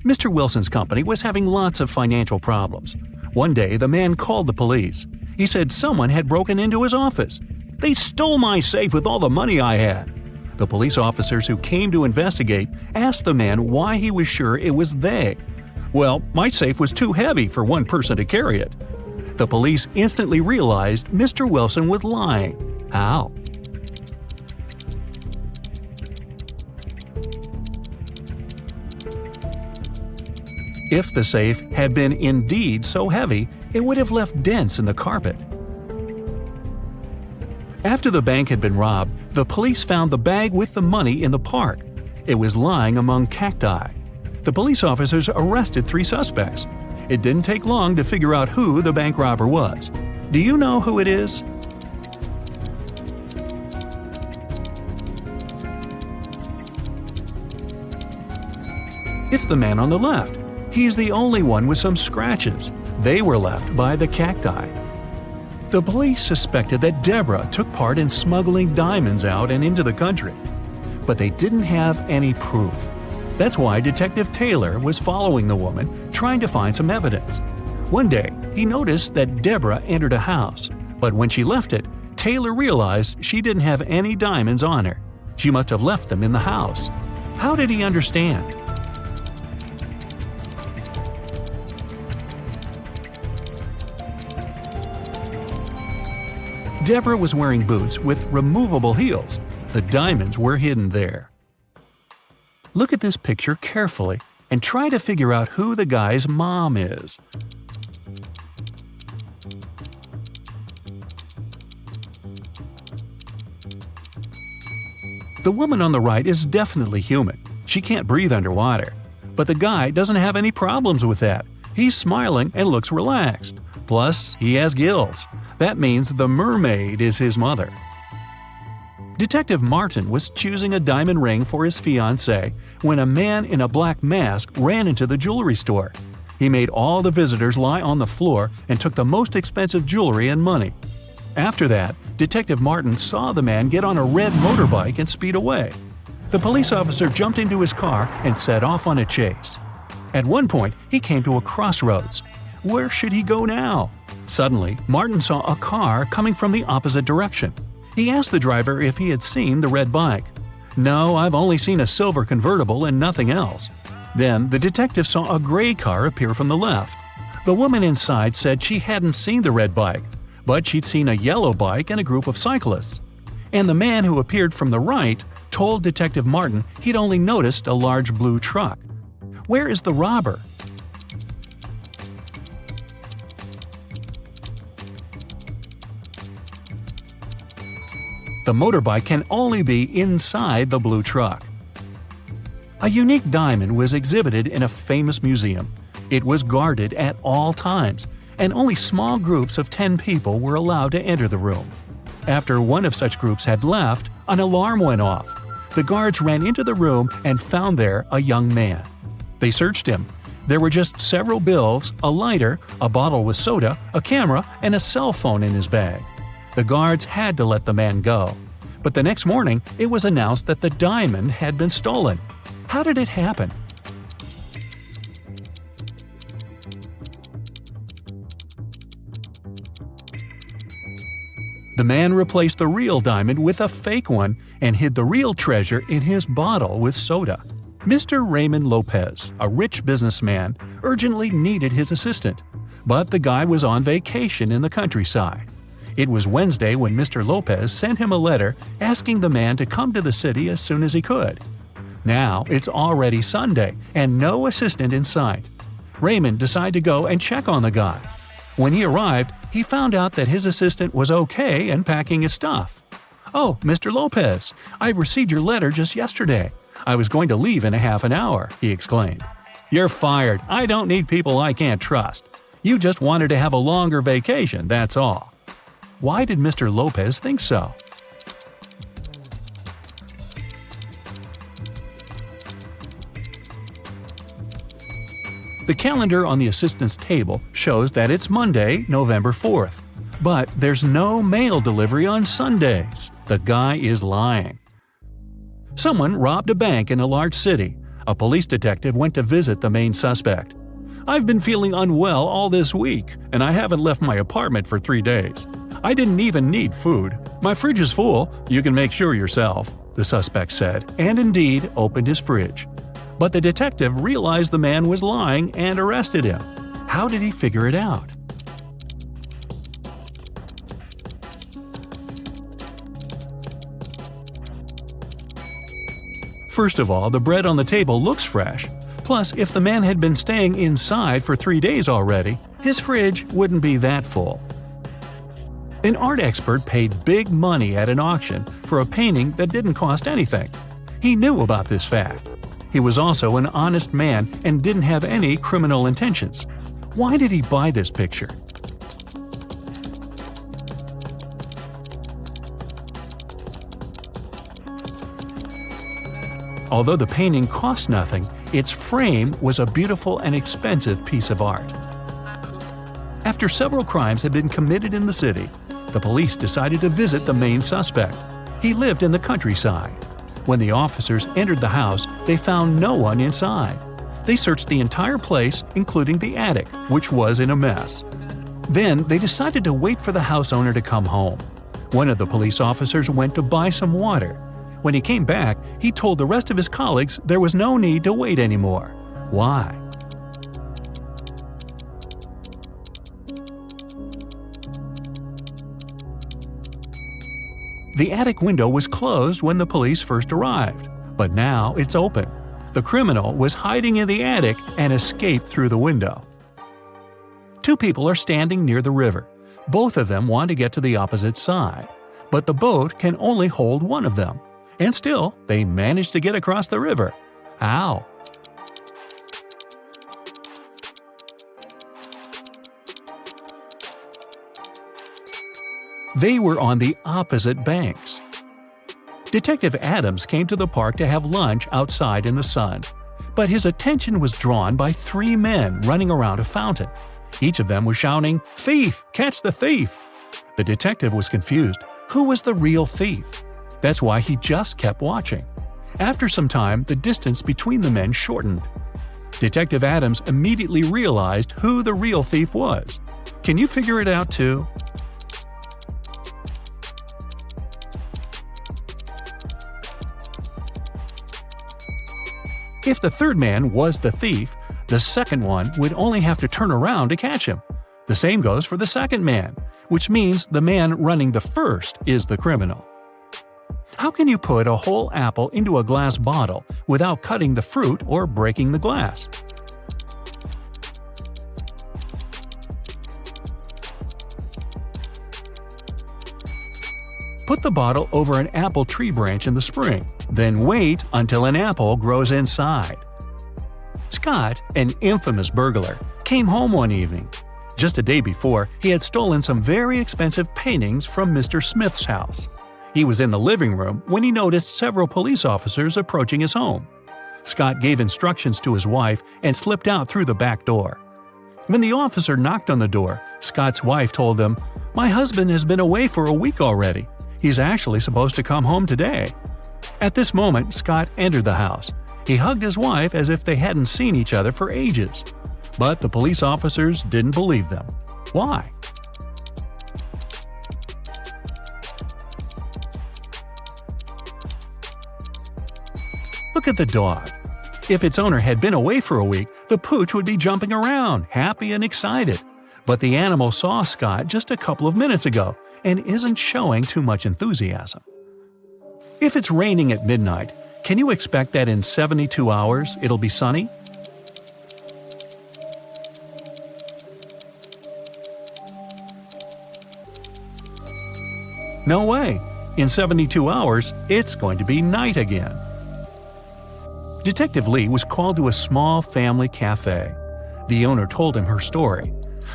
Mr. Wilson's company was having lots of financial problems. One day, the man called the police. He said someone had broken into his office. "They stole my safe with all the money I had." The police officers who came to investigate asked the man why he was sure it was they. "Well, my safe was too heavy for one person to carry it." The police instantly realized Mr. Wilson was lying. How? If the safe had been indeed so heavy, it would have left dents in the carpet. After the bank had been robbed, the police found the bag with the money in the park. It was lying among cacti. The police officers arrested 3 suspects. It didn't take long to figure out who the bank robber was. Do you know who it is? It's the man on the left. He's the only one with some scratches. They were left by the cacti. The police suspected that Deborah took part in smuggling diamonds out and into the country. But they didn't have any proof. That's why Detective Taylor was following the woman, trying to find some evidence. One day, he noticed that Deborah entered a house, but when she left it, Taylor realized she didn't have any diamonds on her. She must have left them in the house. How did he understand? Deborah was wearing boots with removable heels. The diamonds were hidden there. Look at this picture carefully and try to figure out who the guy's mom is. The woman on the right is definitely human. She can't breathe underwater. But the guy doesn't have any problems with that. He's smiling and looks relaxed. Plus, he has gills. That means the mermaid is his mother. Detective Martin was choosing a diamond ring for his fiancée when a man in a black mask ran into the jewelry store. He made all the visitors lie on the floor and took the most expensive jewelry and money. After that, Detective Martin saw the man get on a red motorbike and speed away. The police officer jumped into his car and set off on a chase. At one point, he came to a crossroads. Where should he go now? Suddenly, Martin saw a car coming from the opposite direction. He asked the driver if he had seen the red bike. "No, I've only seen a silver convertible and nothing else." Then the detective saw a gray car appear from the left. The woman inside said she hadn't seen the red bike, but she'd seen a yellow bike and a group of cyclists. And the man who appeared from the right told Detective Martin he'd only noticed a large blue truck. Where is the robber? The motorbike can only be inside the blue truck. A unique diamond was exhibited in a famous museum. It was guarded at all times, and only small groups of 10 people were allowed to enter the room. After one of such groups had left, an alarm went off. The guards ran into the room and found there a young man. They searched him. There were just several bills, a lighter, a bottle with soda, a camera, and a cell phone in his bag. The guards had to let the man go. But the next morning, it was announced that the diamond had been stolen. How did it happen? The man replaced the real diamond with a fake one and hid the real treasure in his bottle with soda. Mr. Raymond Lopez, a rich businessman, urgently needed his assistant. But the guy was on vacation in the countryside. It was Wednesday when Mr. Lopez sent him a letter asking the man to come to the city as soon as he could. Now it's already Sunday and no assistant in sight. Raymond decided to go and check on the guy. When he arrived, he found out that his assistant was okay and packing his stuff. "Oh, Mr. Lopez, I received your letter just yesterday. I was going to leave in a half an hour," he exclaimed. "You're fired. I don't need people I can't trust. You just wanted to have a longer vacation, that's all." Why did Mr. Lopez think so? The calendar on the assistant's table shows that it's Monday, November 4th. But there's no mail delivery on Sundays. The guy is lying. Someone robbed a bank in a large city. A police detective went to visit the main suspect. "I've been feeling unwell all this week, and I haven't left my apartment for 3 days. I didn't even need food. My fridge is full, you can make sure yourself," the suspect said, and indeed opened his fridge. But the detective realized the man was lying and arrested him. How did he figure it out? First of all, the bread on the table looks fresh. Plus, if the man had been staying inside for 3 days already, his fridge wouldn't be that full. An art expert paid big money at an auction for a painting that didn't cost anything. He knew about this fact. He was also an honest man and didn't have any criminal intentions. Why did he buy this picture? Although the painting cost nothing, its frame was a beautiful and expensive piece of art. After several crimes had been committed in the city, the police decided to visit the main suspect. He lived in the countryside. When the officers entered the house, they found no one inside. They searched the entire place, including the attic, which was in a mess. Then they decided to wait for the house owner to come home. One of the police officers went to buy some water. When he came back, he told the rest of his colleagues there was no need to wait anymore. Why? The attic window was closed when the police first arrived, but now it's open. The criminal was hiding in the attic and escaped through the window. Two people are standing near the river. Both of them want to get to the opposite side, but the boat can only hold one of them. And still, they manage to get across the river. How? They were on the opposite banks. Detective Adams came to the park to have lunch outside in the sun, but his attention was drawn by 3 men running around a fountain. Each of them was shouting, "Thief! Catch the thief!" The detective was confused. Who was the real thief? That's why he just kept watching. After some time, the distance between the men shortened. Detective Adams immediately realized who the real thief was. Can you figure it out too? If the third man was the thief, the second one would only have to turn around to catch him. The same goes for the second man, which means the man running the first is the criminal. How can you put a whole apple into a glass bottle without cutting the fruit or breaking the glass? Put the bottle over an apple tree branch in the spring, then wait until an apple grows inside. Scott, an infamous burglar, came home one evening. Just a day before, he had stolen some very expensive paintings from Mr. Smith's house. He was in the living room when he noticed several police officers approaching his home. Scott gave instructions to his wife and slipped out through the back door. When the officer knocked on the door, Scott's wife told them, "My husband has been away for a week already. He's actually supposed to come home today." At this moment, Scott entered the house. He hugged his wife as if they hadn't seen each other for ages. But the police officers didn't believe them. Why? Look at the dog. If its owner had been away for a week, the pooch would be jumping around, happy and excited. But the animal saw Scott just a couple of minutes ago and isn't showing too much enthusiasm. If it's raining at midnight, can you expect that in 72 hours it'll be sunny? No way. In 72 hours, it's going to be night again. Detective Lee was called to a small family cafe. The owner told him her story.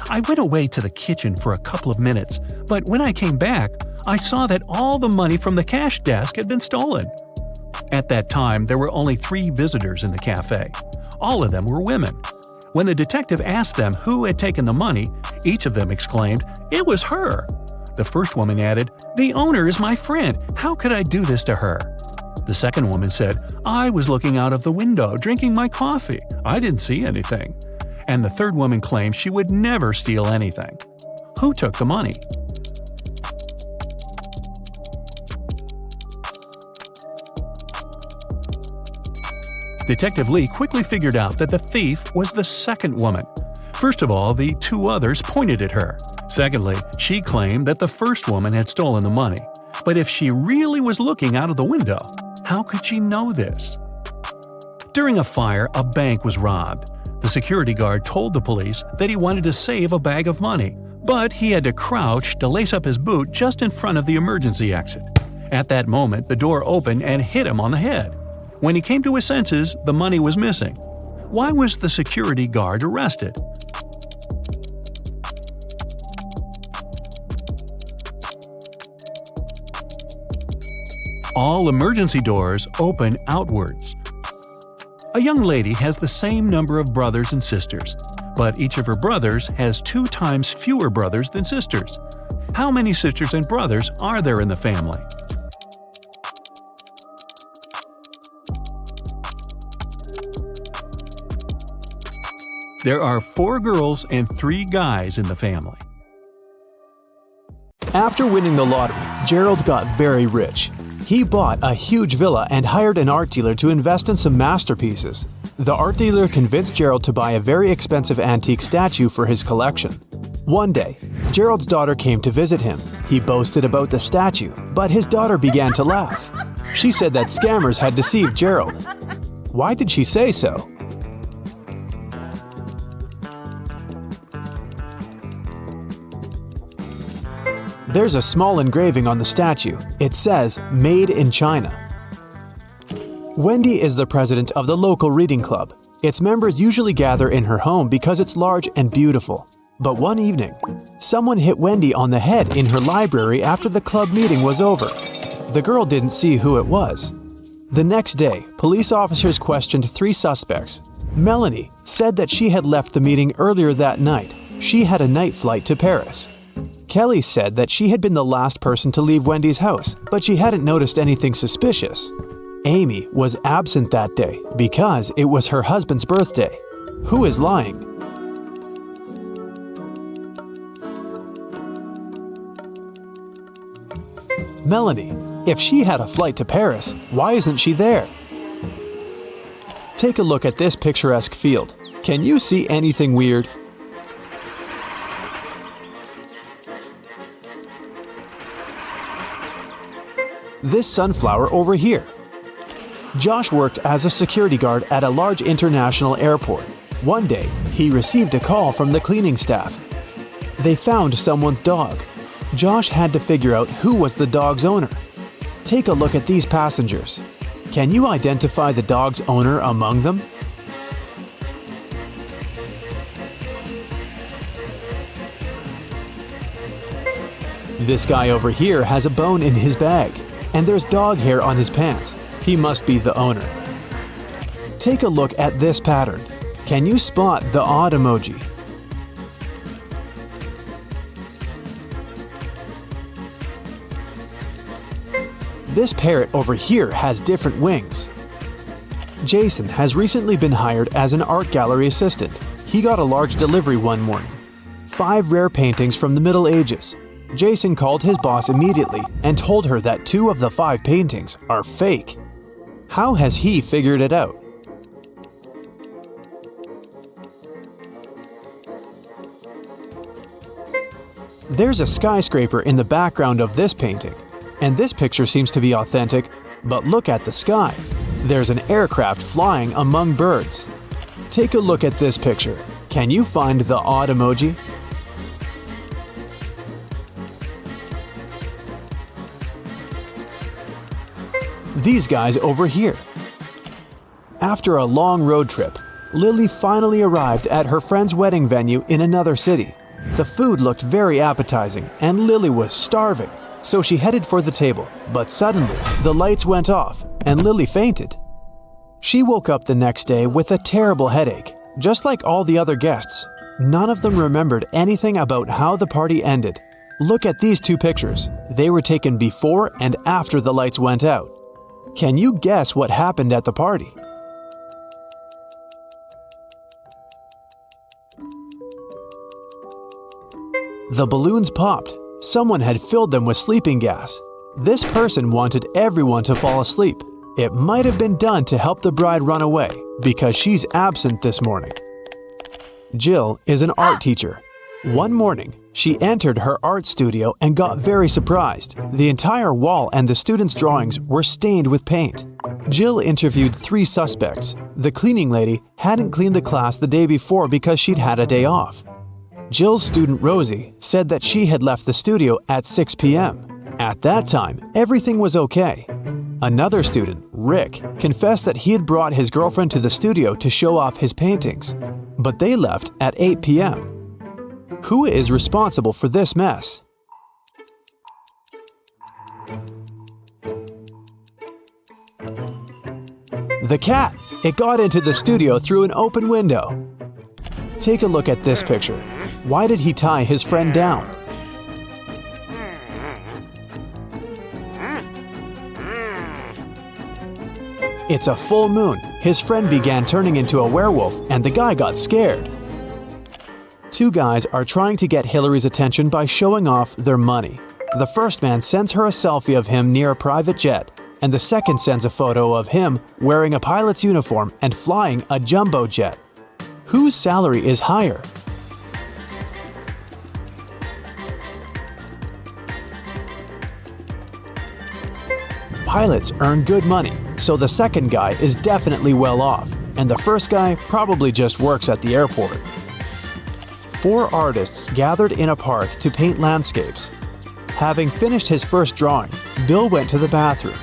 "I went away to the kitchen for a couple of minutes, but when I came back, I saw that all the money from the cash desk had been stolen." At that time, there were only 3 visitors in the cafe. All of them were women. When the detective asked them who had taken the money, each of them exclaimed, "It was her." The first woman added, "The owner is my friend. How could I do this to her?" The second woman said, "I was looking out of the window, drinking my coffee. I didn't see anything." And the third woman claimed she would never steal anything. Who took the money? Detective Lee quickly figured out that the thief was the second woman. First of all, the two others pointed at her. Secondly, she claimed that the first woman had stolen the money. But if she really was looking out of the window, how could she know this? During a fire, a bank was robbed. The security guard told the police that he wanted to save a bag of money, but he had to crouch to lace up his boot just in front of the emergency exit. At that moment, the door opened and hit him on the head. When he came to his senses, the money was missing. Why was the security guard arrested? All emergency doors open outwards. A young lady has the same number of brothers and sisters, but each of her brothers has 2 times fewer brothers than sisters. How many sisters and brothers are there in the family? There are 4 girls and 3 guys in the family. After winning the lottery, Gerald got very rich. He bought a huge villa and hired an art dealer to invest in some masterpieces. The art dealer convinced Gerald to buy a very expensive antique statue for his collection. One day, Gerald's daughter came to visit him. He boasted about the statue, but his daughter began to laugh. She said that scammers had deceived Gerald. Why did she say so? There's a small engraving on the statue. It says, "Made in China." Wendy is the president of the local reading club. Its members usually gather in her home because it's large and beautiful. But one evening, someone hit Wendy on the head in her library after the club meeting was over. The girl didn't see who it was. The next day, police officers questioned 3 suspects. Melanie said that she had left the meeting earlier that night. She had a night flight to Paris. Kelly said that she had been the last person to leave Wendy's house, but she hadn't noticed anything suspicious. Amy was absent that day because it was her husband's birthday. Who is lying? Melanie. If she had a flight to Paris, why isn't she there? Take a look at this picturesque field. Can you see anything weird? This sunflower over here. Josh worked as a security guard at a large international airport. One day, he received a call from the cleaning staff. They found someone's dog. Josh had to figure out who was the dog's owner. Take a look at these passengers. Can you identify the dog's owner among them? This guy over here has a bone in his bag. And there's dog hair on his pants. He must be the owner. Take a look at this pattern. Can you spot the odd emoji? This parrot over here has different wings. Jason has recently been hired as an art gallery assistant. He got a large delivery one morning. 5 rare paintings from the Middle Ages. Jason called his boss immediately and told her that 2 of the 5 paintings are fake. How has he figured it out? There's a skyscraper in the background of this painting, and this picture seems to be authentic, but look at the sky. There's an aircraft flying among birds. Take a look at this picture. Can you find the odd emoji? These guys over here. After a long road trip, Lily finally arrived at her friend's wedding venue in another city. The food looked very appetizing and Lily was starving, so she headed for the table. But suddenly, the lights went off and Lily fainted. She woke up the next day with a terrible headache, just like all the other guests. None of them remembered anything about how the party ended. Look at these 2 pictures. They were taken before and after the lights went out. Can you guess what happened at the party? The balloons popped. Someone had filled them with sleeping gas. This person wanted everyone to fall asleep. It might have been done to help the bride run away because she's absent this morning. Jill is an art teacher. One morning, she entered her art studio and got very surprised. The entire wall and the students' drawings were stained with paint. Jill interviewed 3 suspects. The cleaning lady hadn't cleaned the class the day before because she'd had a day off. Jill's student Rosie said that she had left the studio at 6 p.m. At that time, everything was okay. Another student, Rick, confessed that he had brought his girlfriend to the studio to show off his paintings, but they left at 8 p.m. Who is responsible for this mess? The cat! It got into the studio through an open window. Take a look at this picture. Why did he tie his friend down? It's a full moon. His friend began turning into a werewolf and the guy got scared. 2 guys are trying to get Hillary's attention by showing off their money. The first man sends her a selfie of him near a private jet, and the second sends a photo of him wearing a pilot's uniform and flying a jumbo jet. Whose salary is higher? Pilots earn good money, so the second guy is definitely well off, and the first guy probably just works at the airport. 4 artists gathered in a park to paint landscapes. Having finished his first drawing, Bill went to the bathroom.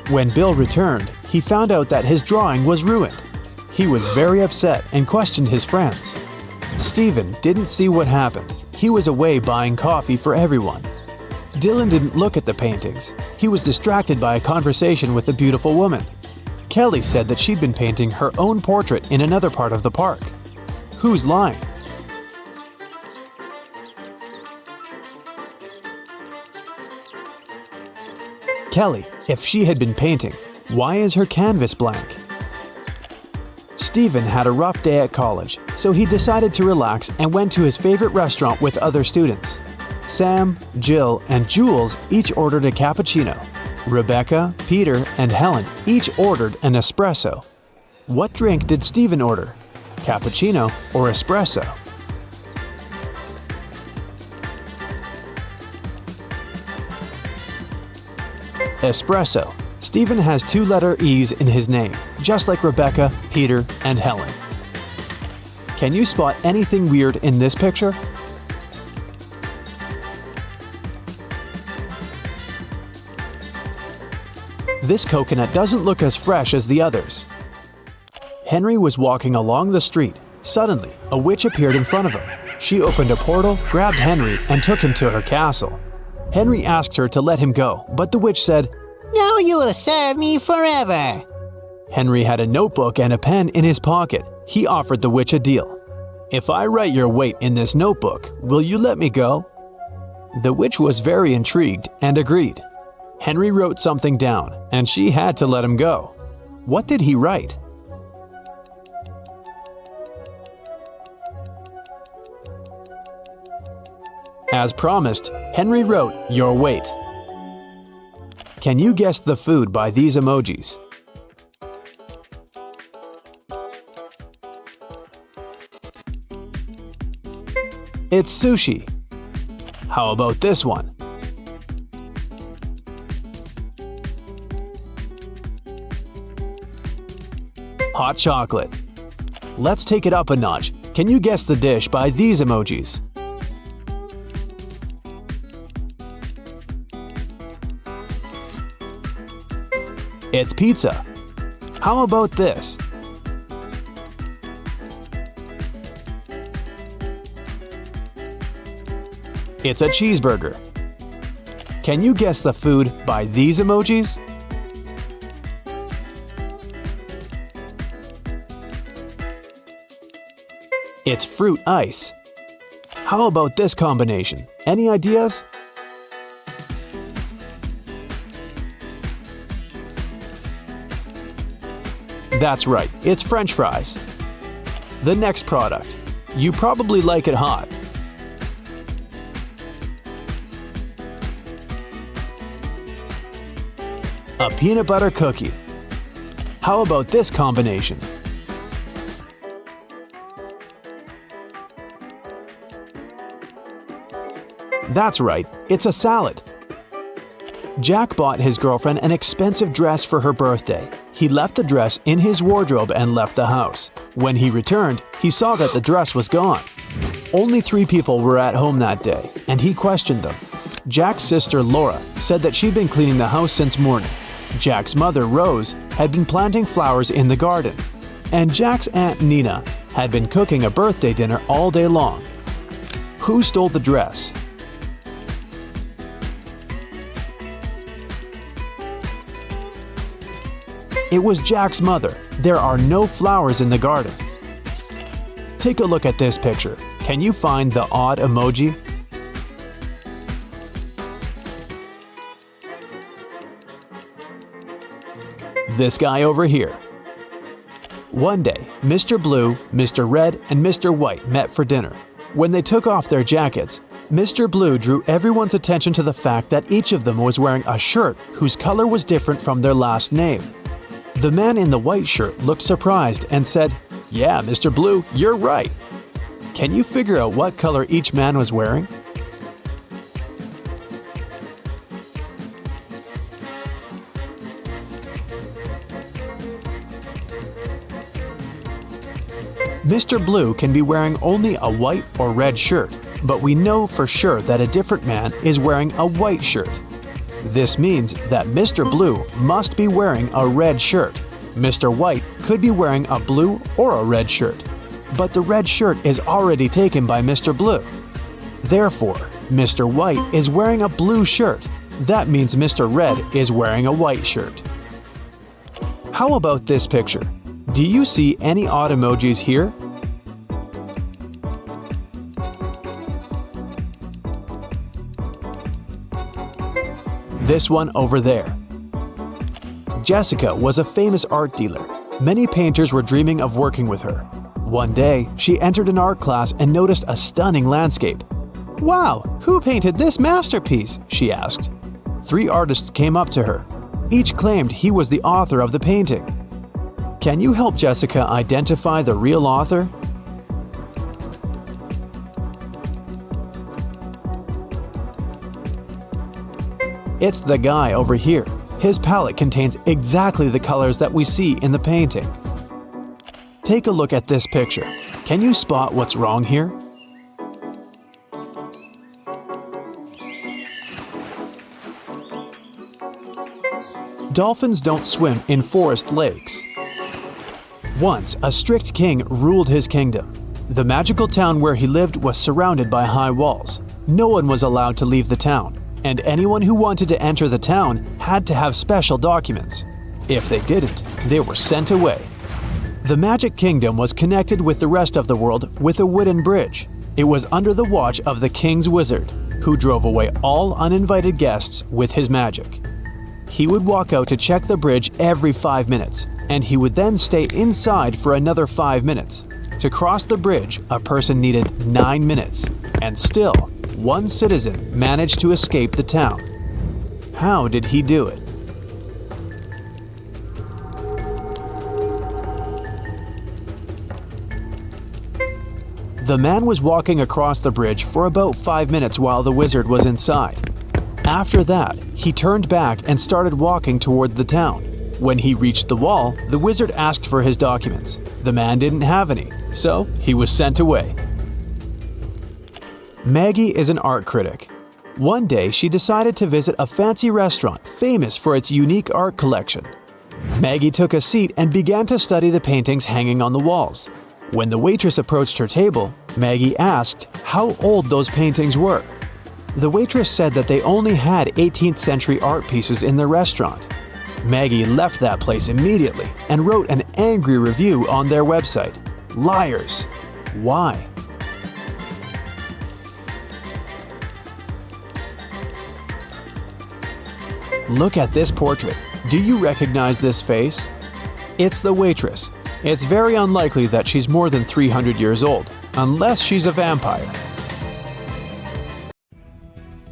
When Bill returned, he found out that his drawing was ruined. He was very upset and questioned his friends. Steven didn't see what happened. He was away buying coffee for everyone. Dylan didn't look at the paintings. He was distracted by a conversation with a beautiful woman. Kelly said that she'd been painting her own portrait in another part of the park. Who's lying? Kelly, if she had been painting, why is her canvas blank? Steven had a rough day at college, so he decided to relax and went to his favorite restaurant with other students. Sam, Jill, and Jules each ordered a cappuccino. Rebecca, Peter, and Helen each ordered an espresso. What drink did Steven order? Cappuccino or espresso? Espresso. Steven has 2-letter E's in his name, just like Rebecca, Peter, and Helen. Can you spot anything weird in this picture? This coconut doesn't look as fresh as the others. Henry was walking along the street. Suddenly, a witch appeared in front of him. She opened a portal, grabbed Henry, and took him to her castle. Henry asked her to let him go, but the witch said, "Now you will serve me forever." Henry had a notebook and a pen in his pocket. He offered the witch a deal. "If I write your weight in this notebook, will you let me go?" The witch was very intrigued and agreed. Henry wrote something down, and she had to let him go. What did he write? As promised, Henry wrote, "Your weight." Can you guess the food by these emojis? It's sushi. How about this one? Hot chocolate. Let's take it up a notch. Can you guess the dish by these emojis? It's pizza. How about this? It's a cheeseburger. Can you guess the food by these emojis? It's fruit ice. How about this combination? Any ideas? That's right, it's French fries. The next product. You probably like it hot. A peanut butter cookie. How about this combination? That's right, it's a salad. Jack bought his girlfriend an expensive dress for her birthday. He left the dress in his wardrobe and left the house. When he returned, he saw that the dress was gone. Only 3 people were at home that day, and he questioned them. Jack's sister Laura said that she'd been cleaning the house since morning. Jack's mother Rose had been planting flowers in the garden. And Jack's aunt Nina had been cooking a birthday dinner all day long. Who stole the dress? It was Jack's mother. There are no flowers in the garden. Take a look at this picture. Can you find the odd emoji? This guy over here. One day, Mr. Blue, Mr. Red, and Mr. White met for dinner. When they took off their jackets, Mr. Blue drew everyone's attention to the fact that each of them was wearing a shirt whose color was different from their last name. The man in the white shirt looked surprised and said, "Yeah, Mr. Blue, you're right." Can you figure out what color each man was wearing? Mr. Blue can be wearing only a white or red shirt, but we know for sure that a different man is wearing a white shirt. This means that Mr. Blue must be wearing a red shirt. Mr. White could be wearing a blue or a red shirt, but the red shirt is already taken by Mr. Blue. Therefore, Mr. White is wearing a blue shirt. That means Mr. Red is wearing a white shirt. How about this picture? Do you see any odd emojis here? This one over there. Jessica was a famous art dealer. Many painters were dreaming of working with her. One day, she entered an art class and noticed a stunning landscape. "Wow, who painted this masterpiece?" she asked. 3 artists came up to her. Each claimed he was the author of the painting. Can you help Jessica identify the real author? It's the guy over here. His palette contains exactly the colors that we see in the painting. Take a look at this picture. Can you spot what's wrong here? Dolphins don't swim in forest lakes. Once, a strict king ruled his kingdom. The magical town where he lived was surrounded by high walls. No one was allowed to leave the town, and anyone who wanted to enter the town had to have special documents. If they didn't, they were sent away. The Magic Kingdom was connected with the rest of the world with a wooden bridge. It was under the watch of the king's wizard, who drove away all uninvited guests with his magic. He would walk out to check the bridge every 5 minutes, and he would then stay inside for another 5 minutes. To cross the bridge, a person needed 9 minutes, and still, one citizen managed to escape the town. How did he do it? The man was walking across the bridge for about 5 minutes while the wizard was inside. After that, he turned back and started walking toward the town. When he reached the wall, the wizard asked for his documents. The man didn't have any, so he was sent away. Maggie is an art critic. One day, she decided to visit a fancy restaurant famous for its unique art collection. Maggie took a seat and began to study the paintings hanging on the walls. When the waitress approached her table, Maggie asked how old those paintings were. The waitress said that they only had 18th century art pieces in the restaurant. Maggie left that place immediately and wrote an angry review on their website. Liars! Why? Look at this portrait. Do you recognize this face? It's the waitress. It's very unlikely that she's more than 300 years old, unless she's a vampire.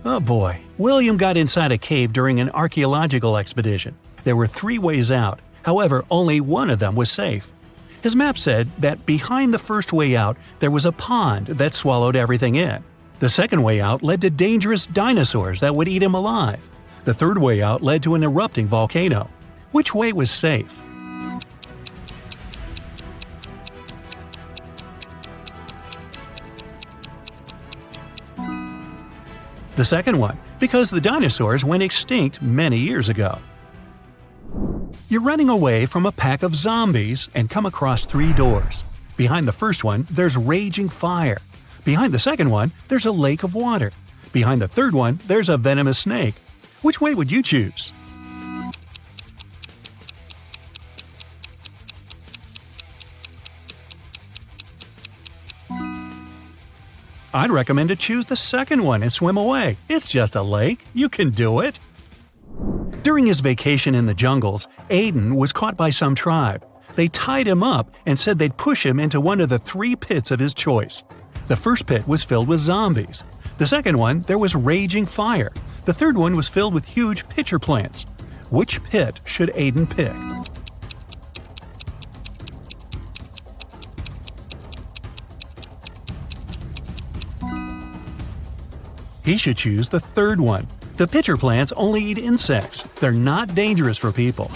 Oh boy, William got inside a cave during an archaeological expedition. There were 3 ways out, however, only one of them was safe. His map said that behind the first way out there was a pond that swallowed everything in. The second way out led to dangerous dinosaurs that would eat him alive. The third way out led to an erupting volcano. Which way was safe? The second one, because the dinosaurs went extinct many years ago. You're running away from a pack of zombies and come across 3 doors. Behind the first one, there's raging fire. Behind the second one, there's a lake of water. Behind the third one, there's a venomous snake. Which way would you choose? I'd recommend to choose the second one and swim away. It's just a lake. You can do it. During his vacation in the jungles, Aiden was caught by some tribe. They tied him up and said they'd push him into one of the 3 pits of his choice. The first pit was filled with zombies. The second one, there was raging fire. The third one was filled with huge pitcher plants. Which pit should Aiden pick? He should choose the third one. The pitcher plants only eat insects. They're not dangerous for people.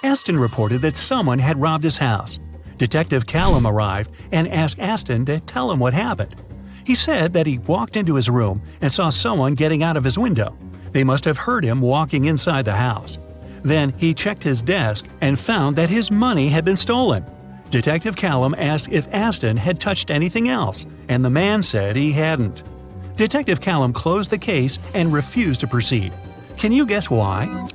Aston reported that someone had robbed his house. Detective Callum arrived and asked Aston to tell him what happened. He said that he walked into his room and saw someone getting out of his window. They must have heard him walking inside the house. Then he checked his desk and found that his money had been stolen. Detective Callum asked if Aston had touched anything else, and the man said he hadn't. Detective Callum closed the case and refused to proceed. Can you guess why?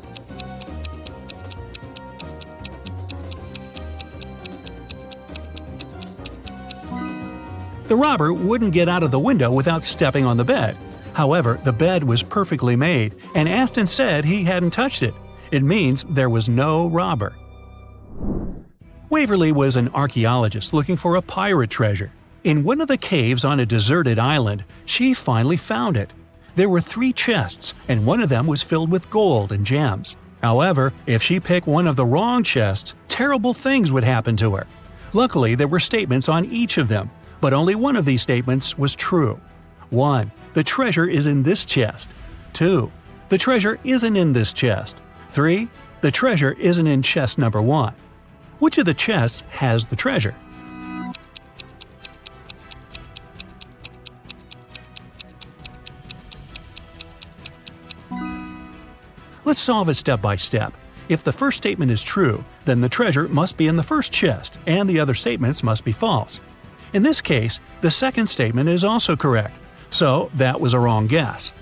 The robber wouldn't get out of the window without stepping on the bed. However, the bed was perfectly made, and Aston said he hadn't touched it. It means there was no robber. Waverly was an archaeologist looking for a pirate treasure. In one of the caves on a deserted island, she finally found it. There were 3 chests, and one of them was filled with gold and gems. However, if she picked one of the wrong chests, terrible things would happen to her. Luckily, there were statements on each of them, but only one of these statements was true. 1. The treasure is in this chest. 2. The treasure isn't in this chest. 3. The treasure isn't in chest number 1. Which of the chests has the treasure? Let's solve it step by step. If the first statement is true, then the treasure must be in the first chest, and the other statements must be false. In this case, the second statement is also correct, so that was a wrong guess.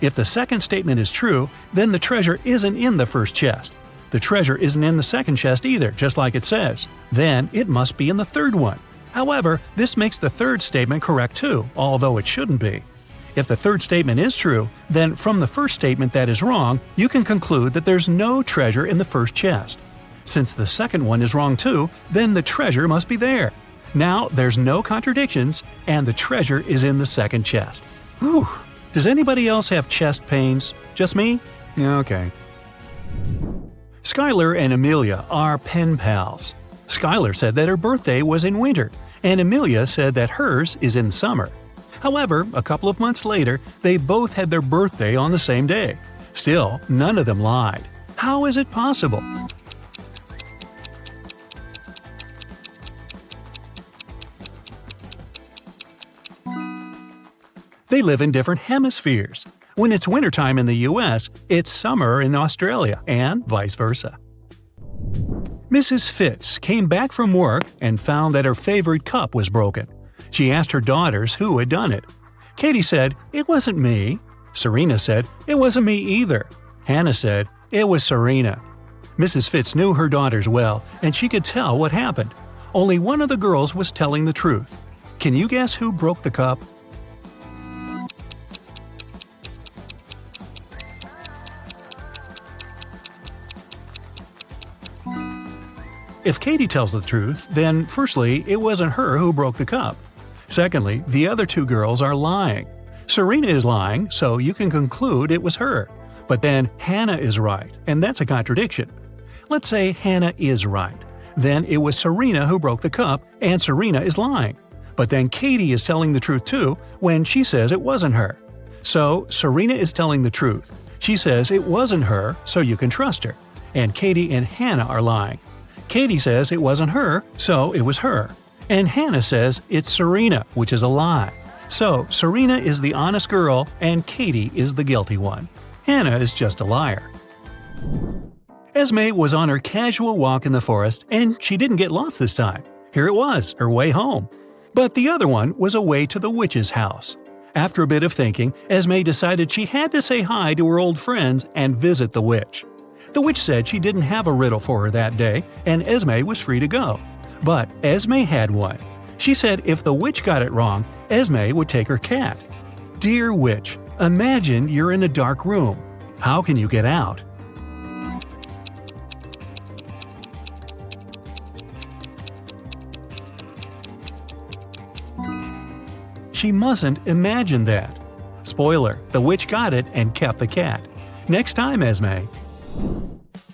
If the second statement is true, then the treasure isn't in the first chest. The treasure isn't in the second chest either, just like it says. Then it must be in the third one. However, this makes the third statement correct too, although it shouldn't be. If the third statement is true, then from the first statement that is wrong, you can conclude that there's no treasure in the first chest. Since the second one is wrong too, then the treasure must be there. Now there's no contradictions, and the treasure is in the second chest. Whew. Does anybody else have chest pains? Just me? Okay. Skylar and Amelia are pen pals. Skylar said that her birthday was in winter, and Amelia said that hers is in summer. However, a couple of months later, they both had their birthday on the same day. Still, none of them lied. How is it possible? They live in different hemispheres. When it's wintertime in the US, it's summer in Australia, and vice versa. Mrs. Fitz came back from work and found that her favorite cup was broken. She asked her daughters who had done it. Katie said, "It wasn't me." Serena said, "It wasn't me either." Hannah said, "It was Serena." Mrs. Fitz knew her daughters well, and she could tell what happened. Only one of the girls was telling the truth. Can you guess who broke the cup? If Katie tells the truth, then firstly, it wasn't her who broke the cup. Secondly, the other two girls are lying. Serena is lying, so you can conclude it was her. But then Hannah is right, and that's a contradiction. Let's say Hannah is right. Then it was Serena who broke the cup, and Serena is lying. But then Katie is telling the truth too when she says it wasn't her. So Serena is telling the truth. She says it wasn't her, so you can trust her. And Katie and Hannah are lying. Katie says it wasn't her, so it was her. And Hannah says it's Serena, which is a lie. So Serena is the honest girl, and Katie is the guilty one. Hannah is just a liar. Esme was on her casual walk in the forest, and she didn't get lost this time. Here it was, her way home. But the other one was away to the witch's house. After a bit of thinking, Esme decided she had to say hi to her old friends and visit the witch. The witch said she didn't have a riddle for her that day, and Esme was free to go. But Esme had one. She said if the witch got it wrong, Esme would take her cat. Dear witch, imagine you're in a dark room. How can you get out? She mustn't imagine that. Spoiler, the witch got it and kept the cat. Next time, Esme.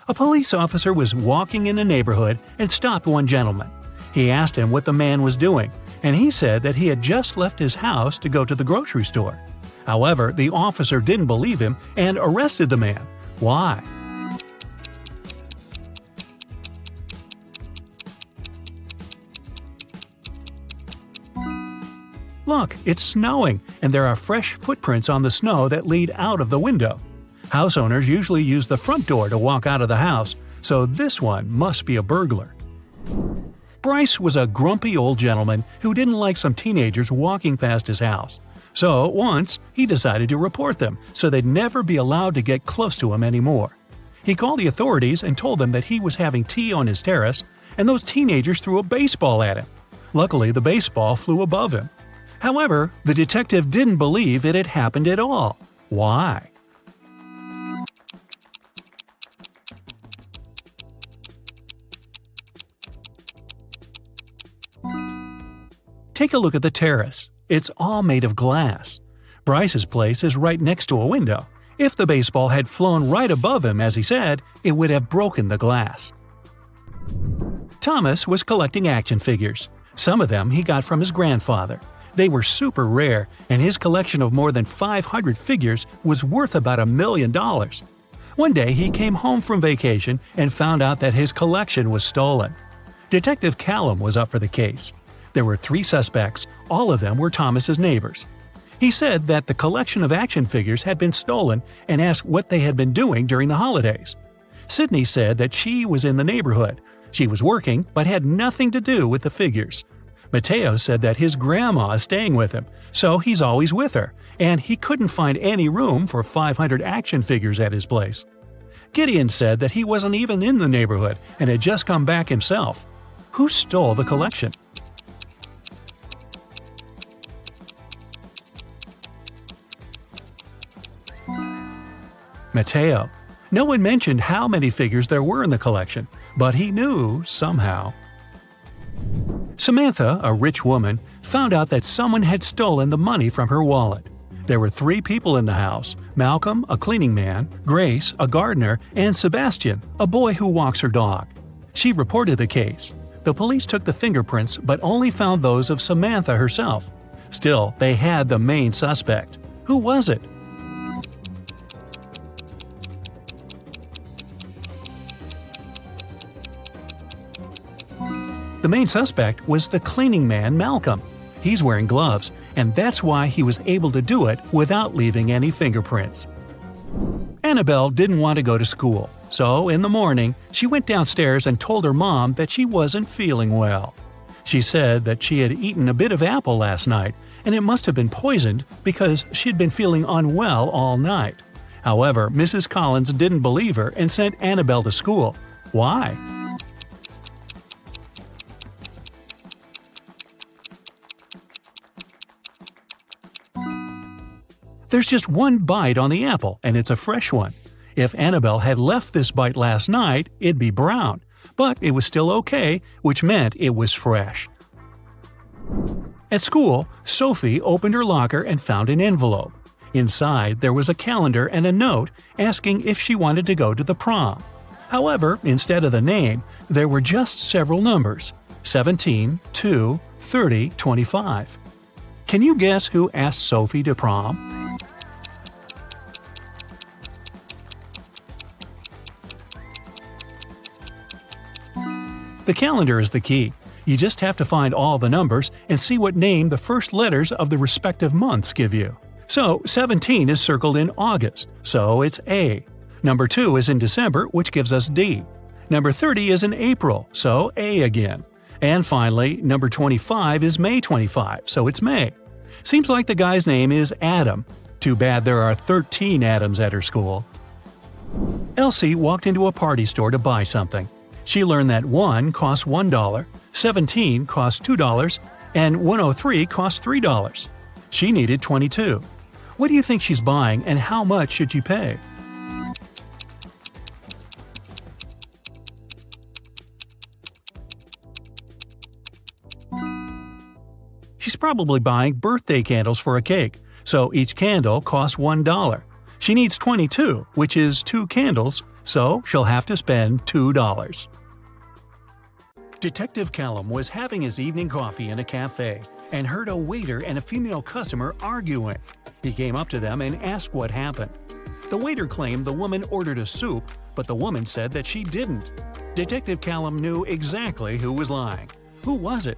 A police officer was walking in a neighborhood and stopped one gentleman. He asked him what the man was doing, and he said that he had just left his house to go to the grocery store. However, the officer didn't believe him and arrested the man. Why? Look, it's snowing, and there are fresh footprints on the snow that lead out of the window. House owners usually use the front door to walk out of the house, so this one must be a burglar. Bryce was a grumpy old gentleman who didn't like some teenagers walking past his house. So once, he decided to report them so they'd never be allowed to get close to him anymore. He called the authorities and told them that he was having tea on his terrace, and those teenagers threw a baseball at him. Luckily, the baseball flew above him. However, the detective didn't believe it had happened at all. Why? Take a look at the terrace. It's all made of glass. Bryce's place is right next to a window. If the baseball had flown right above him, as he said, it would have broken the glass. Thomas was collecting action figures. Some of them he got from his grandfather. They were super rare, and his collection of more than 500 figures was worth about $1 million. One day he came home from vacation and found out that his collection was stolen. Detective Callum was up for the case. There were 3 suspects, all of them were Thomas's neighbors. He said that the collection of action figures had been stolen and asked what they had been doing during the holidays. Sydney said that she was in the neighborhood. She was working but had nothing to do with the figures. Mateo said that his grandma is staying with him, so he's always with her, and he couldn't find any room for 500 action figures at his place. Gideon said that he wasn't even in the neighborhood and had just come back himself. Who stole the collection? Mateo. No one mentioned how many figures there were in the collection, but he knew somehow. Samantha, a rich woman, found out that someone had stolen the money from her wallet. There were 3 people in the house: Malcolm, a cleaning man, Grace, a gardener, and Sebastian, a boy who walks her dog. She reported the case. The police took the fingerprints but only found those of Samantha herself. Still, they had the main suspect. Who was it? The main suspect was the cleaning man Malcolm. He's wearing gloves, and that's why he was able to do it without leaving any fingerprints. Annabelle didn't want to go to school, so in the morning, she went downstairs and told her mom that she wasn't feeling well. She said that she had eaten a bit of apple last night, and it must have been poisoned because she'd been feeling unwell all night. However, Mrs. Collins didn't believe her and sent Annabelle to school. Why? There's just one bite on the apple, and it's a fresh one. If Annabelle had left this bite last night, it'd be brown. but it was still okay, which meant it was fresh. At school, Sophie opened her locker and found an envelope. Inside, there was a calendar and a note asking if she wanted to go to the prom. However, instead of the name, there were just several numbers: 17, 2, 30, 25. Can you guess who asked Sophie to prom? The calendar is the key. You just have to find all the numbers and see what name the first letters of the respective months give you. So 17 is circled in August, so it's A. Number 2 is in December, which gives us D. Number 30 is in April, so A again. And finally, number 25 is May 25, so it's May. Seems like the guy's name is Adam. Too bad there are 13 Adams at her school. Elsie walked into a party store to buy something. She learned that 1 costs $1, 17 costs $2, and 103 costs $3. She needed 22. What do you think she's buying, and how much should she pay? She's probably buying birthday candles for a cake, so each candle costs $1. She needs 22, which is 2 candles, so she'll have to spend $2. Detective Callum was having his evening coffee in a cafe and heard a waiter and a female customer arguing. He came up to them and asked what happened. The waiter claimed the woman ordered a soup, but the woman said that she didn't. Detective Callum knew exactly who was lying. Who was it?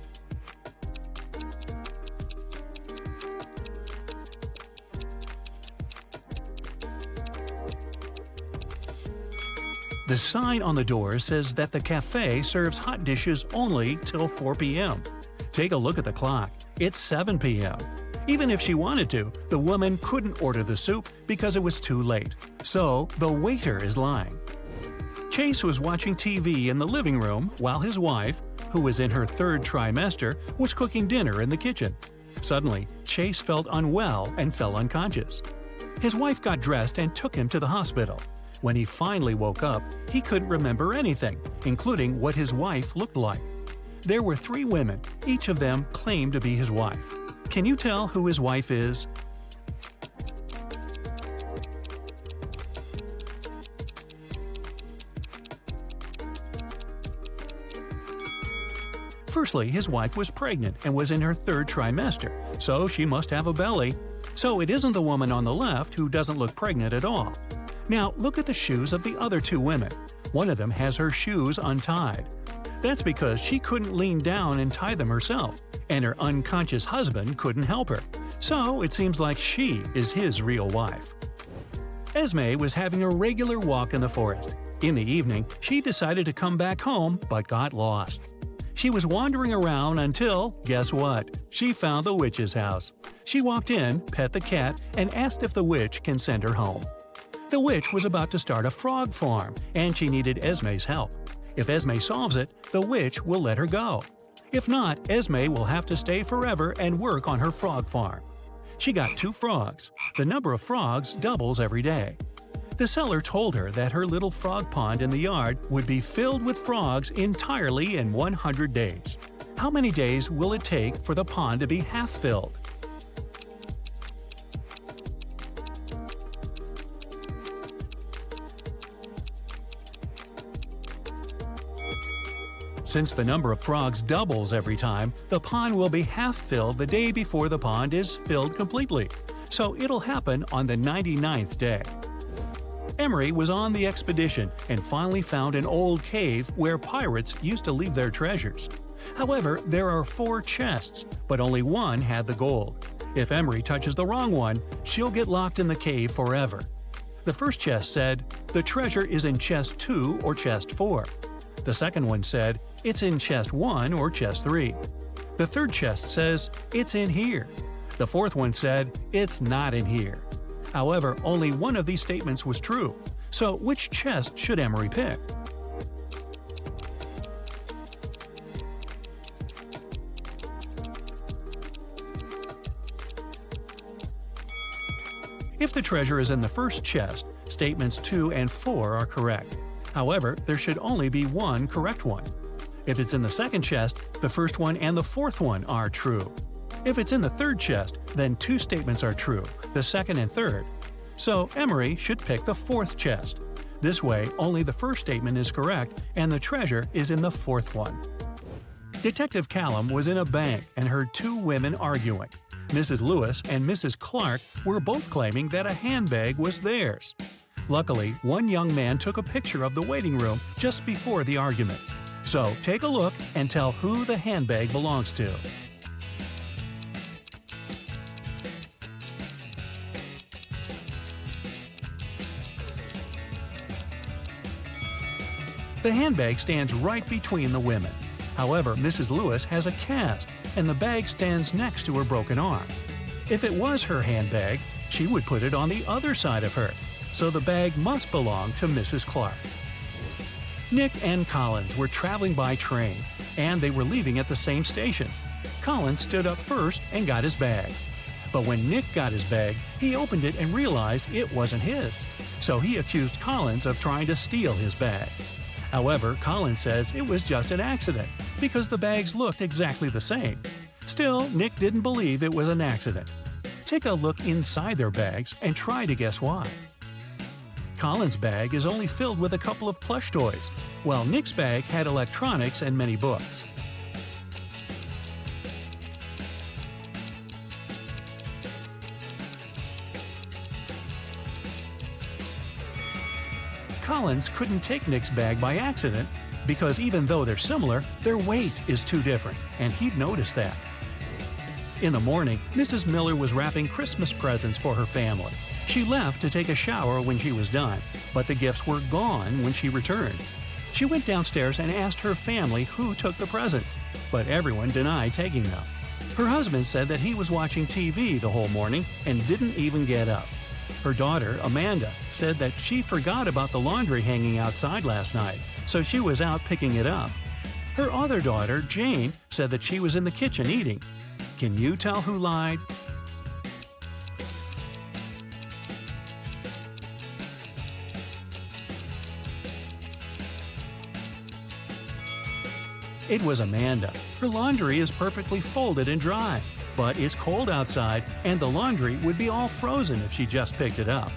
The sign on the door says that the cafe serves hot dishes only till 4 p.m. Take a look at the clock. It's 7 p.m. Even if she wanted to, the woman couldn't order the soup because it was too late. So, the waiter is lying. Chase was watching TV in the living room while his wife, who was in her 3rd trimester, was cooking dinner in the kitchen. Suddenly, Chase felt unwell and fell unconscious. His wife got dressed and took him to the hospital. When he finally woke up, he couldn't remember anything, including what his wife looked like. There were 3 women, each of them claimed to be his wife. Can you tell who his wife is? Firstly, his wife was pregnant and was in her 3rd trimester, so she must have a belly. So it isn't the woman on the left who doesn't look pregnant at all. Now look at the shoes of the other 2 women. One of them has her shoes untied. That's because she couldn't lean down and tie them herself, and her unconscious husband couldn't help her. So it seems like she is his real wife. Esme was having a regular walk in the forest. In the evening, she decided to come back home but got lost. She was wandering around until, guess what? She found the witch's house. She walked in, pet the cat, and asked if the witch can send her home. The witch was about to start a frog farm, and she needed Esme's help. If Esme solves it, the witch will let her go. If not, Esme will have to stay forever and work on her frog farm. She got 2 frogs. The number of frogs doubles every day. The seller told her that her little frog pond in the yard would be filled with frogs entirely in 100 days. How many days will it take for the pond to be half filled? Since the number of frogs doubles every time, the pond will be half filled the day before the pond is filled completely. So it'll happen on the 99th day. Emery was on the expedition and finally found an old cave where pirates used to leave their treasures. However, there are 4 chests, but only one had the gold. If Emery touches the wrong one, she'll get locked in the cave forever. The first chest said, "The treasure is in chest 2 or chest 4." The second one said, "It's in chest 1 or chest 3." The third chest says, "It's in here." The fourth one said, "It's not in here." However, only one of these statements was true. So which chest should Emery pick? If the treasure is in the first chest, statements 2 and 4 are correct. However, there should only be one correct one. If it's in the second chest, the first one and the fourth one are true. If it's in the third chest, then two statements are true, the second and third. So Emery should pick the fourth chest. This way, only the first statement is correct and the treasure is in the fourth one. Detective Callum was in a bank and heard two women arguing. Mrs. Lewis and Mrs. Clark were both claiming that a handbag was theirs. Luckily, one young man took a picture of the waiting room just before the argument. So take a look and tell who the handbag belongs to. The handbag stands right between the women. However, Mrs. Lewis has a cast, and the bag stands next to her broken arm. If it was her handbag, she would put it on the other side of her, so the bag must belong to Mrs. Clark. Nick and Collins were traveling by train, and they were leaving at the same station. Collins stood up first and got his bag. But when Nick got his bag, he opened it and realized it wasn't his, so he accused Collins of trying to steal his bag. However, Collins says it was just an accident, because the bags looked exactly the same. Still, Nick didn't believe it was an accident. Take a look inside their bags and try to guess why. Collins' bag is only filled with a couple of plush toys, while Nick's bag had electronics and many books. Collins couldn't take Nick's bag by accident because even though they're similar, their weight is too different, and he'd noticed that. In the morning, Mrs. Miller was wrapping Christmas presents for her family. She left to take a shower when she was done, but the gifts were gone when she returned. She went downstairs and asked her family who took the presents, but everyone denied taking them. Her husband said that he was watching TV the whole morning and didn't even get up. Her daughter, Amanda, said that she forgot about the laundry hanging outside last night, so she was out picking it up. Her other daughter, Jane, said that she was in the kitchen eating. Can you tell who lied? It was Amanda. Her laundry is perfectly folded and dry, but it's cold outside and the laundry would be all frozen if she just picked it up.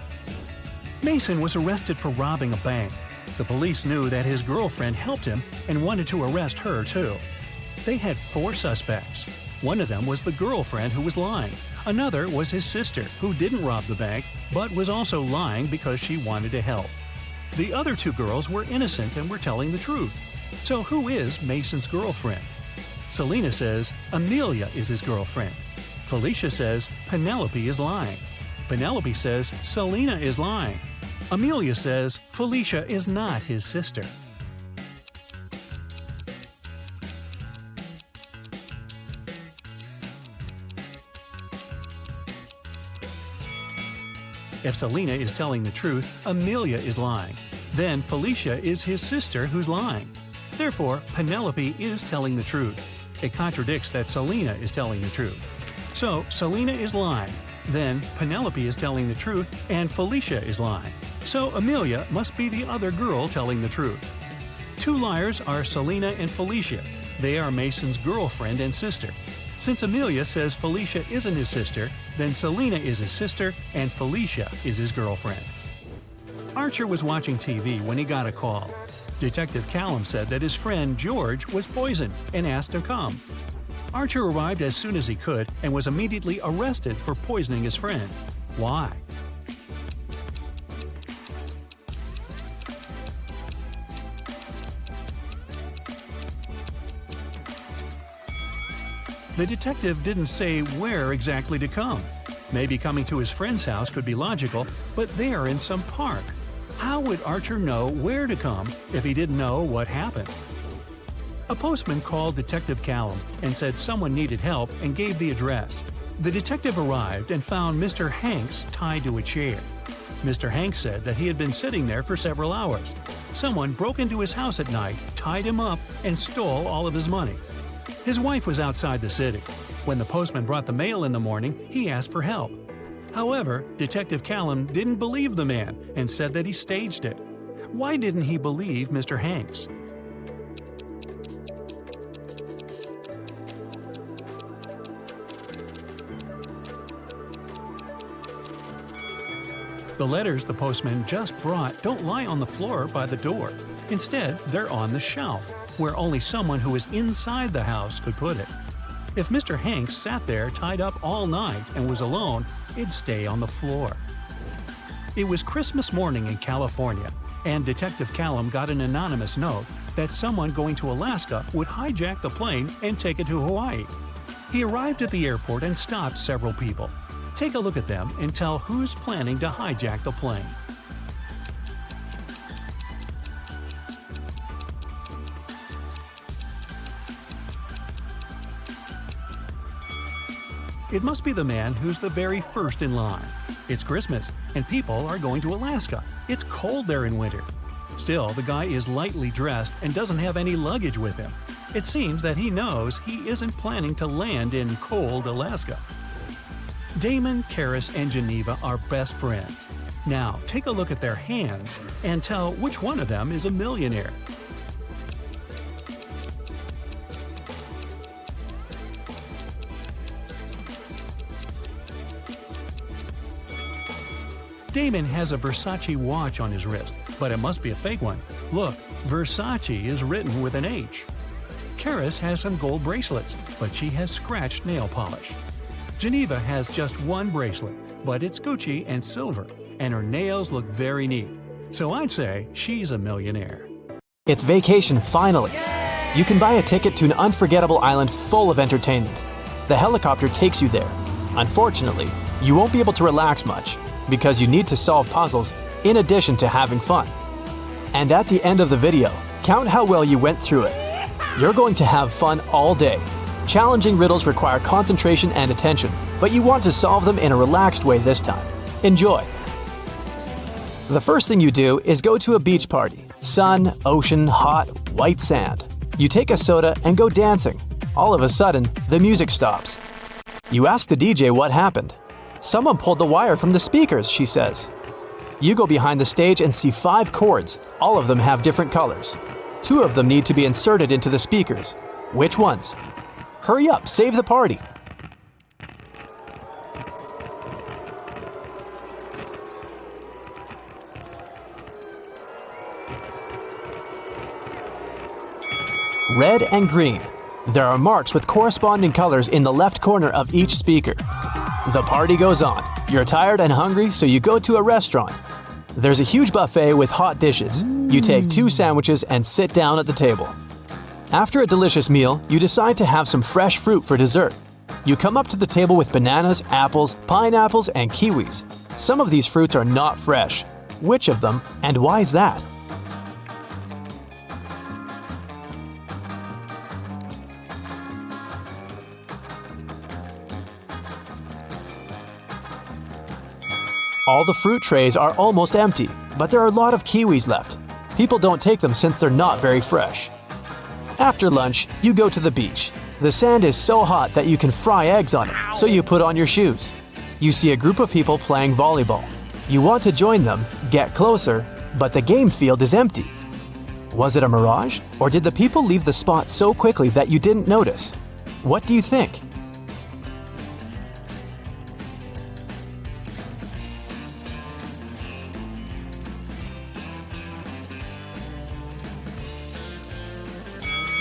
Mason was arrested for robbing a bank. The police knew that his girlfriend helped him and wanted to arrest her too. They had 4 suspects. One of them was the girlfriend who was lying. Another was his sister, who didn't rob the bank, but was also lying because she wanted to help. The other 2 girls were innocent and were telling the truth. So who is Mason's girlfriend? Selena says Amelia is his girlfriend. Felicia says Penelope is lying. Penelope says Selena is lying. Amelia says Felicia is not his sister. If Selena is telling the truth, Amelia is lying. Then Felicia is his sister who's lying. Therefore, Penelope is telling the truth. It contradicts that Selena is telling the truth. So, Selena is lying. Then, Penelope is telling the truth, and Felicia is lying. So, Amelia must be the other girl telling the truth. 2 liars are Selena and Felicia. They are Mason's girlfriend and sister. Since Amelia says Felicia isn't his sister, then Selena is his sister and Felicia is his girlfriend. Archer was watching TV when he got a call. Detective Callum said that his friend George was poisoned and asked to come. Archer arrived as soon as he could and was immediately arrested for poisoning his friend. Why? The detective didn't say where exactly to come. Maybe coming to his friend's house could be logical, but they are in some park. How would Archer know where to come if he didn't know what happened? A postman called Detective Callum and said someone needed help and gave the address. The detective arrived and found Mr. Hanks tied to a chair. Mr. Hanks said that he had been sitting there for several hours. Someone broke into his house at night, tied him up, and stole all of his money. His wife was outside the city. When the postman brought the mail in the morning, he asked for help. However, Detective Callum didn't believe the man and said that he staged it. Why didn't he believe Mr. Hanks? The letters the postman just brought don't lie on the floor by the door. Instead, they're on the shelf, where only someone who is inside the house could put it. If Mr. Hanks sat there tied up all night and was alone, it'd stay on the floor. It was Christmas morning in California, and Detective Callum got an anonymous note that someone going to Alaska would hijack the plane and take it to Hawaii. He arrived at the airport and stopped several people. Take a look at them and tell who's planning to hijack the plane. It must be the man who's the very first in line. It's Christmas, and people are going to Alaska. It's cold there in winter. Still, the guy is lightly dressed and doesn't have any luggage with him. It seems that he knows he isn't planning to land in cold Alaska. Damon, Karis, and Geneva are best friends. Now, take a look at their hands and tell which one of them is a millionaire. Damon has a Versace watch on his wrist, but it must be a fake one. Look, Versace is written with an H. Karis has some gold bracelets, but she has scratched nail polish. Geneva has just one bracelet, but it's Gucci and silver, and her nails look very neat. So I'd say she's a millionaire. It's vacation finally. You can buy a ticket to an unforgettable island full of entertainment. The helicopter takes you there. Unfortunately, you won't be able to relax much because you need to solve puzzles in addition to having fun. And at the end of the video, count how well you went through it. You're going to have fun all day. Challenging riddles require concentration and attention, but you want to solve them in a relaxed way this time. Enjoy! The first thing you do is go to a beach party. Sun, ocean, hot, white sand. You take a soda and go dancing. All of a sudden, the music stops. You ask the DJ what happened. Someone pulled the wire from the speakers, she says. You go behind the stage and see 5 cords. All of them have different colors. 2 of them need to be inserted into the speakers. Which ones? Hurry up, save the party! Red and green. There are marks with corresponding colors in the left corner of each speaker. The party goes on. You're tired and hungry, so you go to a restaurant. There's a huge buffet with hot dishes. You take 2 sandwiches and sit down at the table. After a delicious meal, you decide to have some fresh fruit for dessert. You come up to the table with bananas, apples, pineapples, and kiwis. Some of these fruits are not fresh. Which of them, and why is that? All the fruit trays are almost empty, but there are a lot of kiwis left. People don't take them since they're not very fresh. After lunch, you go to the beach. The sand is so hot that you can fry eggs on it, so you put on your shoes. You see a group of people playing volleyball. You want to join them, get closer, but the game field is empty. Was it a mirage, or did the people leave the spot so quickly that you didn't notice? What do you think?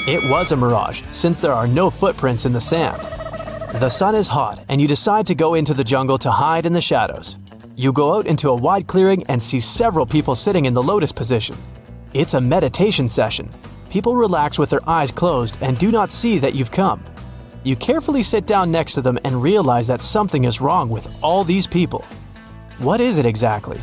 It was a mirage, since there are no footprints in the sand. The sun is hot, and you decide to go into the jungle to hide in the shadows. You go out into a wide clearing and see several people sitting in the lotus position. It's a meditation session. People relax with their eyes closed and do not see that you've come. You carefully sit down next to them and realize that something is wrong with all these people. What is it exactly?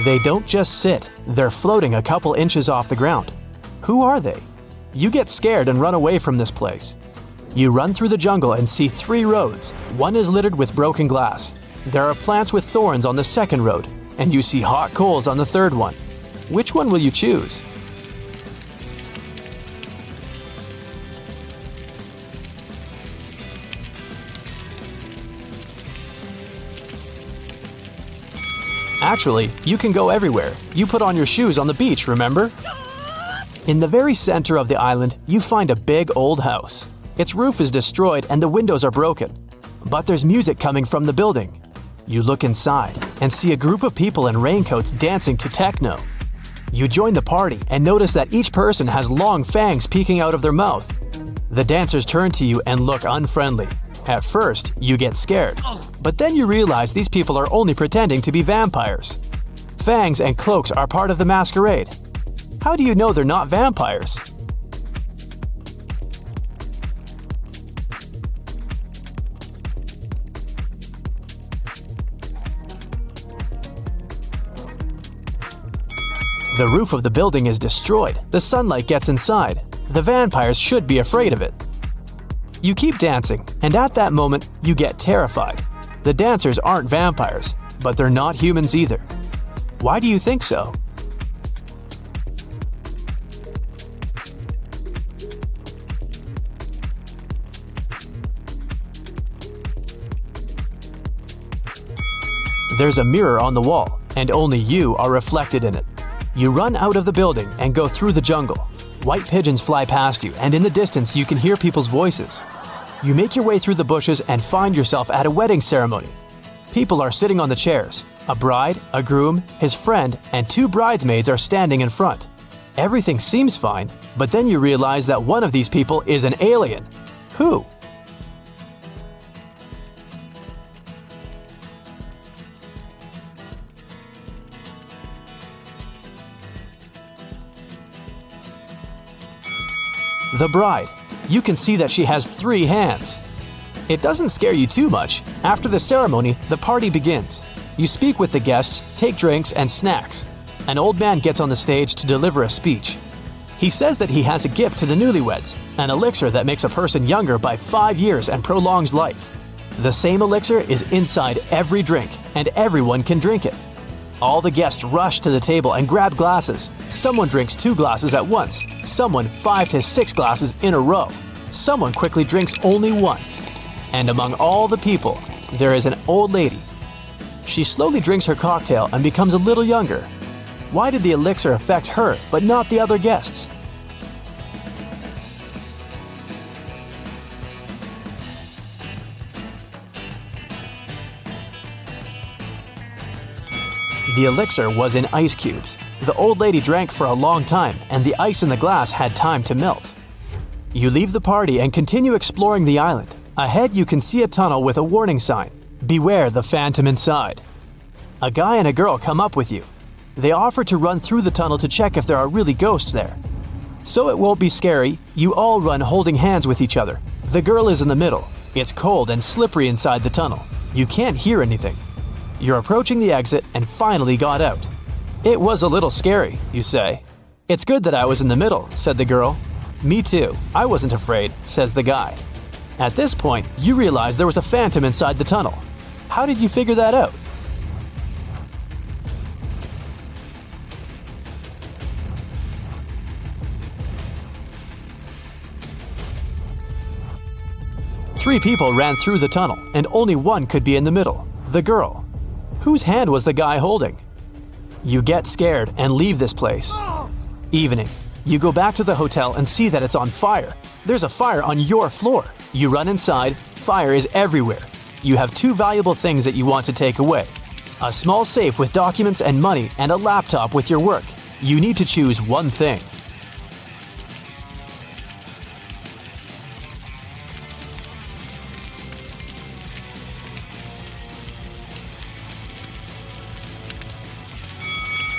They don't just sit, they're floating a couple inches off the ground. Who are they? You get scared and run away from this place. You run through the jungle and see 3 roads. One is littered with broken glass. There are plants with thorns on the second road, and you see hot coals on the third one. Which one will you choose? Actually, you can go everywhere. You put on your shoes on the beach, remember? In the very center of the island, you find a big old house. Its roof is destroyed and the windows are broken. But there's music coming from the building. You look inside and see a group of people in raincoats dancing to techno. You join the party and notice that each person has long fangs peeking out of their mouth. The dancers turn to you and look unfriendly. At first, you get scared, but then you realize these people are only pretending to be vampires. Fangs and cloaks are part of the masquerade. How do you know they're not vampires? The roof of the building is destroyed. The sunlight gets inside. The vampires should be afraid of it. You keep dancing, and at that moment, you get terrified. The dancers aren't vampires, but they're not humans either. Why do you think so? There's a mirror on the wall, and only you are reflected in it. You run out of the building and go through the jungle. White pigeons fly past you, and in the distance you can hear people's voices. You make your way through the bushes and find yourself at a wedding ceremony. People are sitting on the chairs. A bride, a groom, his friend, and 2 bridesmaids are standing in front. Everything seems fine, but then you realize that one of these people is an alien. Who? The bride. You can see that she has 3 hands. It doesn't scare you too much. After the ceremony, the party begins. You speak with the guests, take drinks and snacks. An old man gets on the stage to deliver a speech. He says that he has a gift to the newlyweds, an elixir that makes a person younger by 5 years and prolongs life. The same elixir is inside every drink, and everyone can drink it. All the guests rush to the table and grab glasses. Someone drinks 2 glasses at once, someone 5 to 6 glasses in a row. Someone quickly drinks only 1. And among all the people, there is an old lady. She slowly drinks her cocktail and becomes a little younger. Why did the elixir affect her but not the other guests? The elixir was in ice cubes. The old lady drank for a long time, and the ice in the glass had time to melt. You leave the party and continue exploring the island. Ahead you can see a tunnel with a warning sign. Beware the phantom inside. A guy and a girl come up with you. They offer to run through the tunnel to check if there are really ghosts there. So it won't be scary, you all run holding hands with each other. The girl is in the middle. It's cold and slippery inside the tunnel. You can't hear anything. You're approaching the exit and finally got out. It was a little scary, you say. It's good that I was in the middle, said the girl. Me too. I wasn't afraid, says the guy. At this point, you realize there was a phantom inside the tunnel. How did you figure that out? Three people ran through the tunnel, and only one could be in the middle, the girl. Whose hand was the guy holding? You get scared and leave this place. Evening. You go back to the hotel and see that it's on fire. There's a fire on your floor. You run inside. Fire is everywhere. You have 2 valuable things that you want to take away. A small safe with documents and money and a laptop with your work. You need to choose one thing.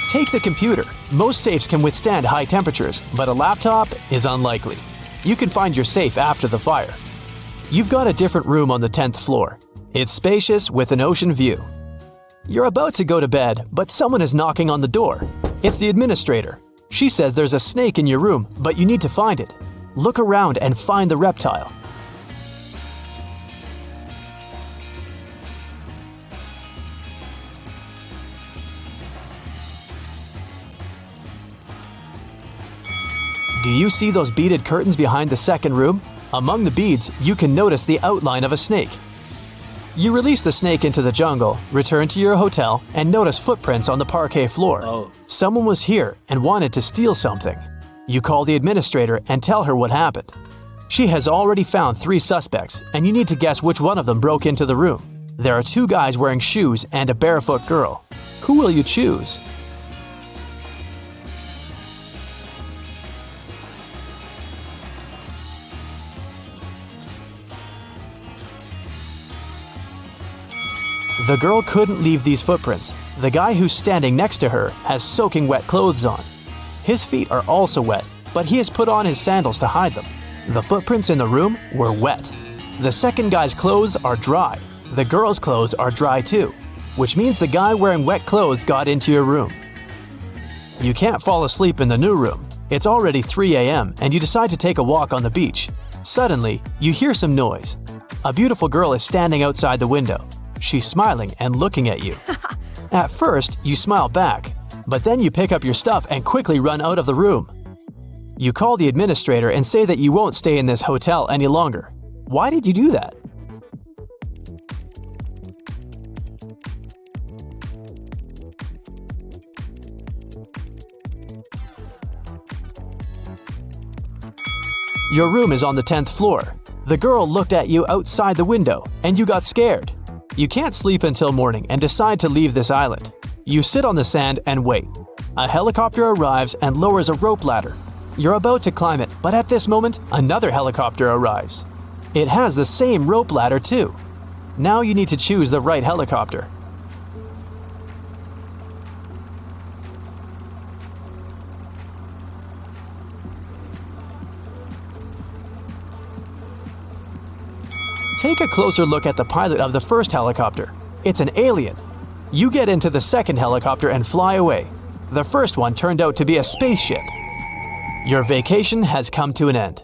Take the computer. Most safes can withstand high temperatures, but a laptop is unlikely. You can find your safe after the fire. You've got a different room on the 10th floor. It's spacious with an ocean view. You're about to go to bed, but someone is knocking on the door. It's the administrator. She says there's a snake in your room, but you need to find it. Look around and find the reptile. Do you see those beaded curtains behind the second room? Among the beads, you can notice the outline of a snake. You release the snake into the jungle, return to your hotel, and notice footprints on the parquet floor. Oh. Someone was here and wanted to steal something. You call the administrator and tell her what happened. She has already found 3 suspects, and you need to guess which one of them broke into the room. There are 2 guys wearing shoes and a barefoot girl. Who will you choose? The girl couldn't leave these footprints. The guy who's standing next to her has soaking wet clothes on. His feet are also wet, but he has put on his sandals to hide them. The footprints in the room were wet. The second guy's clothes are dry. The girl's clothes are dry too, which means the guy wearing wet clothes got into your room. You can't fall asleep in the new room. It's already 3 a.m. and you decide to take a walk on the beach. Suddenly, you hear some noise. A beautiful girl is standing outside the window. She's smiling and looking at you. At first, you smile back, but then you pick up your stuff and quickly run out of the room. You call the administrator and say that you won't stay in this hotel any longer. Why did you do that? Your room is on the 10th floor. The girl looked at you outside the window, and you got scared. You can't sleep until morning and decide to leave this island. You sit on the sand and wait. A helicopter arrives and lowers a rope ladder. You're about to climb it, but at this moment, another helicopter arrives. It has the same rope ladder too. Now you need to choose the right helicopter. Take a closer look at the pilot of the first helicopter. It's an alien. You get into the second helicopter and fly away. The first one turned out to be a spaceship. Your vacation has come to an end.